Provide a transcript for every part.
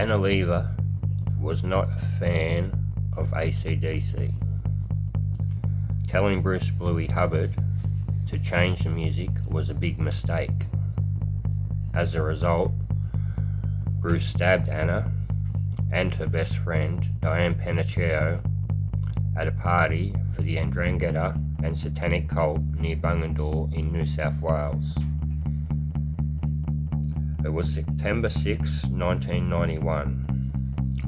Liva was not a fan of AC/DC. Telling Bruce Bluey Hubbard to change the music was a big mistake. As a result, Bruce stabbed Anna and her best friend, Dianne Pennacchio, at a party for the Andrangheta and Satanic cult near Bungendore in New South Wales. It was September 6, 1991.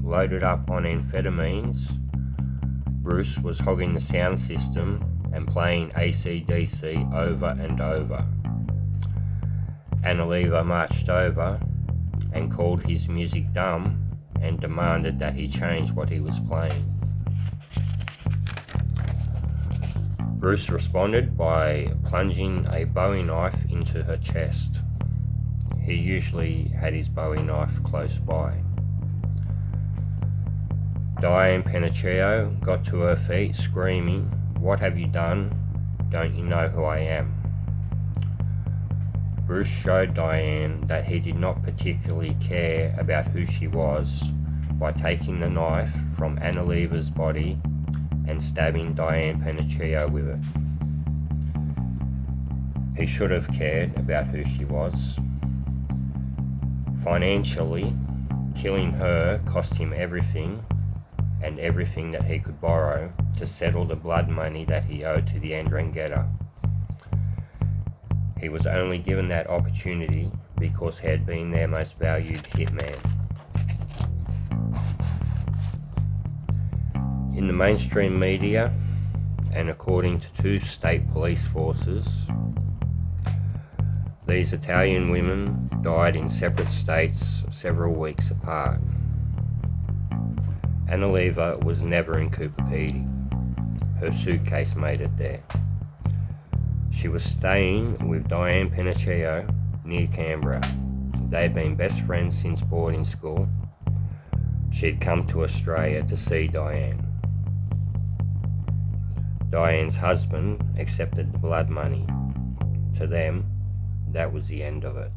Loaded up on amphetamines, Bruce was hogging the sound system and playing AC/DC over and over. Liva marched over and called his music dumb and demanded that he change what he was playing. Bruce responded by plunging a Bowie knife into her chest. He usually had his Bowie knife close by. Dianne Pennacchio got to her feet screaming, "What have you done? Don't you know who I am?" Bruce showed Dianne that he did not particularly care about who she was by taking the knife from Liva's body and stabbing Dianne Pennacchio with it. He should have cared about who she was. Financially, killing her cost him everything and everything that he could borrow to settle the blood money that he owed to the Andrangheta. He was only given that opportunity because he had been their most valued hitman. In the mainstream media, and according to 2 state police forces, these Italian women died in separate states several weeks apart. Liva was never in Cooper Pedy. Her suitcase made it there. She was staying with Dianne Pennacchio near Canberra. They had been best friends since boarding school. She'd come to Australia to see Dianne. Dianne's husband accepted the blood money. To them, that was the end of it.